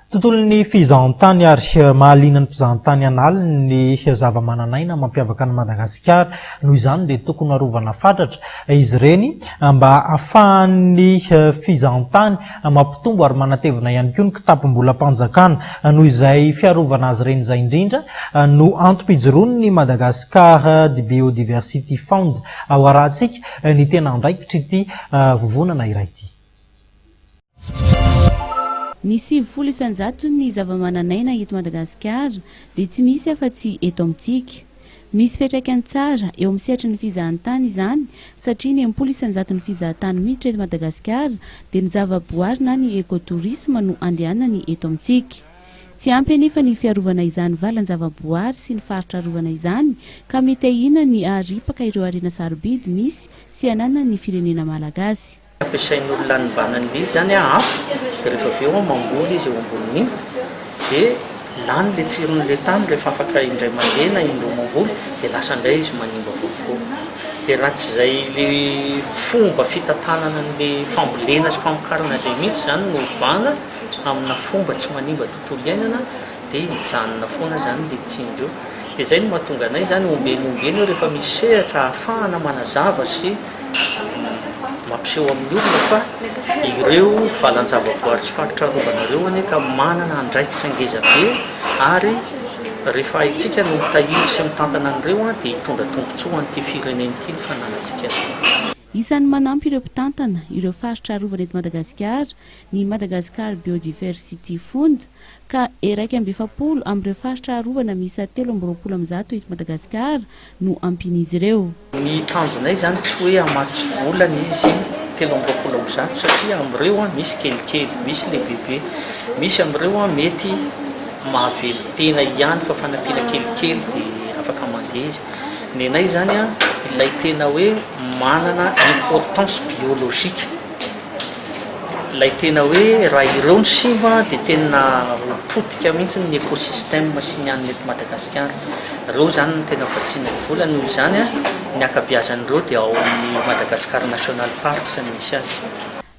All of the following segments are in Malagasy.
Tontolon'ny mpizahantany ary mahaliana ny mpizahantany analiny ny zava-mananaina mampiavaka ny Madagasikara. Noho izany dia tokony harovana fatratra izy ireny mba ahafahan'ny mpizahantany mampitombo ary manatevina ihany koa ny kitapom-bola-panjakana. Noho izay fiarovana azy ireny izay indrindra no antom-pijoroan'ny Madagascar Biodiversity Found. Ao arahantsika ny tena andraikitra ity vovonana iray ity. Misy 10% ny zava-mananaina eto Madagasikara dia tsy misy afa-tsy eto amintsika. Misy fiantraikany tsara eo amin'ny sehatry ny fizahantany izany satria ny 10% ny fizahantany miditra eto Madagasikara dia ny zava-boary na ny ekotourisme no andehanany eto amintsika. Tsy ampy anefa ny fiarovana izany valan-java-boary sy ny faritra arovana izany ka mety ahina ny aripaka ireo arena sarobidy misy sy anana ny firenena malagasy. Ampiasain'olona ny banan'ilay izy zany afo dia rehefa avy eo mamboly izy eo amboniny dia lany le tsiron'ilay tany rehefa afaka indray mandeha na indroa mamboly dia lasa indray izy manimba vaovao. Dia raha tsy izay le fomba fitantanana an'ilay fambolena sy famokarana izay mihitsy zany no vana amina fomba tsy manimba tontolo iainana dia mijanona foana zany le tsindreo. Dia izay no mahatonga anay zany ombeny rehefa misy sehatra ahafahana manazava sy mampiseho amin'ny olona fa ireo valan-java-boary sy faritra arovana ireo ane ka manana andraikitra ngeza be ary rehefa haitsika no mitahiry sy mitantana an'ireo dia hitondra tombontsoa an'ity fireneny ity ny fananantsika. Isan'ny manampy ireo mpitantana ireo faritra arovana eto Madagasikara ny Madagascar Biodiversity Found ka 170 amin'ireo faritra arovana miisa 320 eto Madagasikara no ampin'izy ireo. Ny tanjonay zany tsy hoe amatsy volana izy 320 satria amin'ireo misy kelikely, misy lehibe, misy amin'ireo mety mahavelo tena ihany fa fanampiana kelikely dia afaka mandeha izy. Ny anay zany ilay tena hoe manana importance biolojika. Ilay tena hoe raha ireo ny simba dia tena potika mihitsy ny ekosistema sy ny an'ny eto Madagasikara. Ireo zany no tena vatsiana vola noho izany ny akabeazan'ireo dia ao amin'ny Madagascar National Park sy ny misy azy.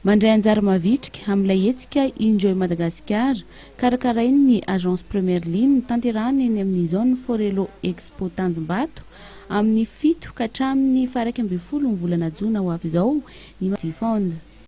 Mandray anjara mavitrika amin'ilay hetsika Enjoy Madagascar karakarainy ny agence première ligne tanterahany eny amin'ny zone Forelo Expo Tanjombato amin'ny 7 ka hatramin'ny 12 ny volana Jona ho avy izao ny Found.